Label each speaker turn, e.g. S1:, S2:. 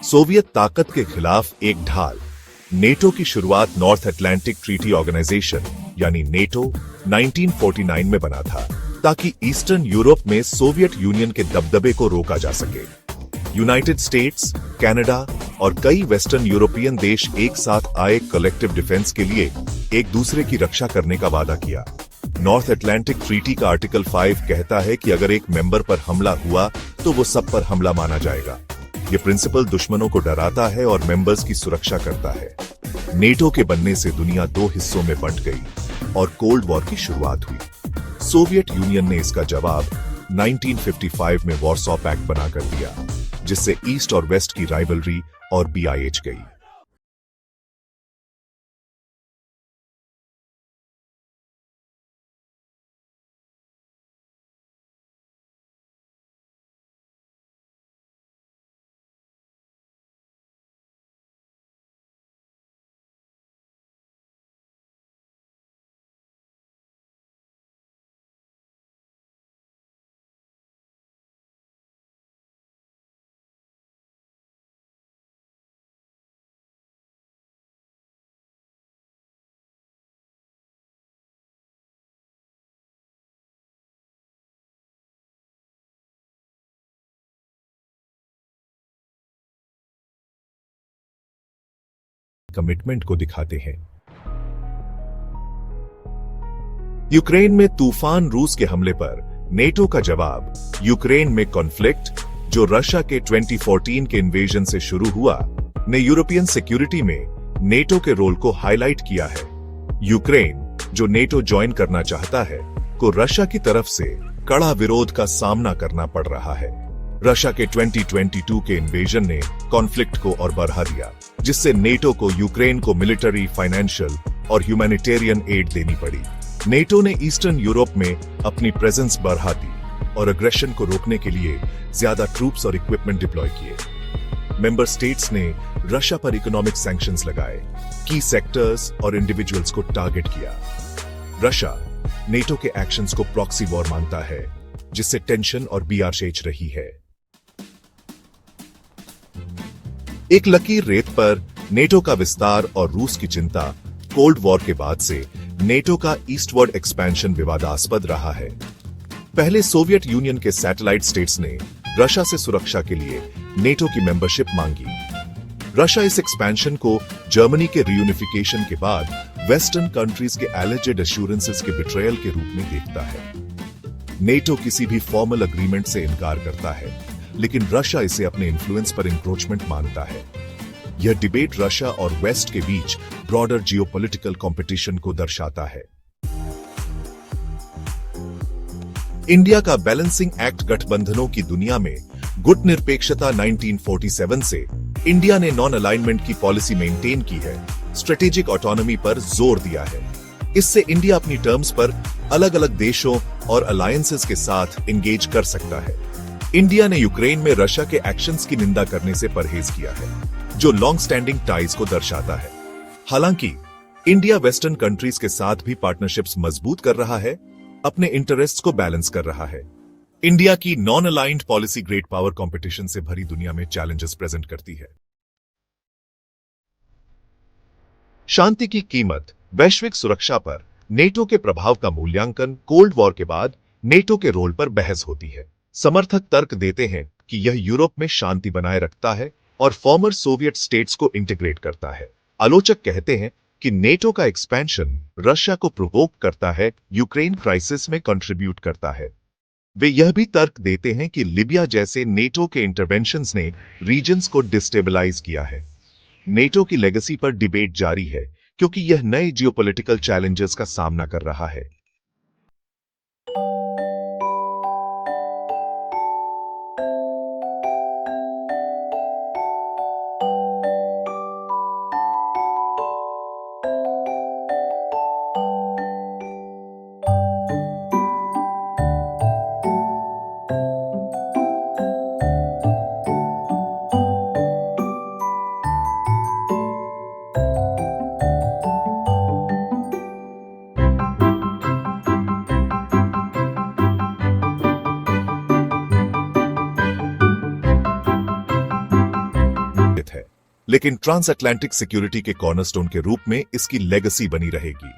S1: Soviet ताकत के खिलाफ एक ढाल। नेटो की शुरुआत नॉर्थ अटलांटिक ट्रीटी ऑर्गेनाइजेशन यानी नेटो 1949 में बना था ताकि ईस्टर्न यूरोप में सोवियत यूनियन के दबदबे को रोका जा सके। यूनाइटेड स्टेट्स, कनाडा और कई वेस्टर्न यूरोपियन देश एक साथ आए कलेक्टिव डिफेंस के लिए एक दूसरे की रक्षा करने का वादा किया। नॉर्थ अटलांटिक ट्रीटी का आर्टिकल 5 कहता है कि अगर एक मेंबर पर हमला हुआ तो वो सब पर हमला माना जाएगा। ये प्रिंसिपल दुश्मनों को डराता है और मेंबर्स की सुरक्षा करता है। नेटो के बनने से दुनिया दो हिस्सों में बंट गई और कोल्ड वॉर की शुरुआत हुई। सोवियत यूनियन ने इसका जवाब 1955 में वॉरसॉ पैक्ट बनाकर दिया, जिससे ईस्ट और वेस्ट की राइवलरी और बीआईएच गई। कमिटमेंट को दिखाते हैं। यूक्रेन में तूफान रूस के हमले पर नेटो का जवाब। यूक्रेन में कॉन्फ्लिक्ट, जो रशिया के 2014 के इन्वेजन से शुरू हुआ, ने यूरोपियन सिक्योरिटी में नेटो के रोल को हाईलाइट किया है। यूक्रेन, जो नेटो ज्वाइन करना चाहता है, को रशिया की तरफ से कड़ा विरोध का सामना करना पड़ रहा है। रशिया के 2022 के इन्वेजन ने कॉन्फ्लिक्ट को और बढ़ा दिया, जिससे नेटो को यूक्रेन को मिलिट्री, फाइनेंशियल और ह्यूमैनिटेरियन एड देनी पड़ी। नेटो ने ईस्टर्न यूरोप में अपनी प्रेजेंस बढ़ा दी और अग्रेशन को रोकने के लिए ज्यादा ट्रूप्स और इक्विपमेंट डिप्लॉय किए। मेंबर स्टेट्स ने रशिया पर इकोनॉमिक सैंक्शंस लगाए, की सेक्टर्स और इंडिविजुअल्स को टारगेट किया। रशिया नेटो के एक्शंस को प्रॉक्सी वॉर मानता है, जिससे टेंशन और बीआरएच रही है। एक लकीर रेत पर नेटो का विस्तार और रूस की चिंता। कोल्ड वॉर के बाद से नेटो का ईस्टवर्ड एक्सपेंशन विवादास्पद रहा है। पहले सोवियत यूनियन के सैटेलाइट स्टेट्स ने रशिया से सुरक्षा के लिए नेटो की मेंबरशिप मांगी। रशिया इस एक्सपेंशन को जर्मनी के रियूनिफिकेशन के बाद वेस्टर्न कंट्रीज के एलिजेड एश्योरेंसेस के बिट्रेयल के रूप में देखता है। नेटो किसी भी फॉर्मल अग्रीमेंट से इनकार करता है, लेकिन रशिया इसे अपने इन्फ्लुएंस पर इंक्रोचमेंट मानता है। यह डिबेट रशिया और वेस्ट के बीच ब्रॉडर जियोपॉलिटिकल कंपटीशन को दर्शाता है। इंडिया का बैलेंसिंग एक्ट गठबंधनों की दुनिया में गुट निरपेक्षता 1947 से इंडिया ने नॉन अलाइनमेंट की पॉलिसी मेंटेन की है, स्ट्रेटेजिक ऑटोनॉमी पर जोर दिया है। इससे इंडिया अपनी टर्म्स पर अलग अलग देशों और अलायंसेस के साथ एंगेज कर सकता है। इंडिया ने यूक्रेन में रशिया के एक्शंस की निंदा करने से परहेज किया है, जो लॉन्ग स्टैंडिंग टाइज को दर्शाता है। हालांकि इंडिया वेस्टर्न कंट्रीज के साथ भी पार्टनरशिप्स मजबूत कर रहा है, अपने इंटरेस्ट्स को बैलेंस कर रहा है। इंडिया की non aligned policy great power competition से भरी दुनिया में चैलेंजेस प्रेजेंट करती है। शांति की कीमत। वैश्विक सुरक्षा पर नेटो के प्रभाव का मूल्यांकन। कोल्ड वॉर के बाद नेटो के रोल पर बहस होती है। समर्थक तर्क देते हैं कि यह यूरोप में शांति बनाए रखता है और फॉर्मर सोवियत स्टेट्स को इंटीग्रेट करता है। आलोचक कहते हैं कि नेटो का एक्सपेंशन रशिया को प्रोवोक करता है, यूक्रेन क्राइसिस में कंट्रीब्यूट करता है। वे यह भी तर्क देते हैं कि लीबिया जैसे नेटो के इंटरवेंशंस ने रीजन्स को डिस्टेबलाइज किया है। नेटो की लेगेसी पर डिबेट जारी है, क्योंकि यह नए जियोपॉलिटिकल चैलेंजेस का सामना कर रहा है। लेकिन ट्रांस अटलांटिक सिक्योरिटी के कॉर्नरस्टोन के रूप में इसकी लेगेसी बनी रहेगी।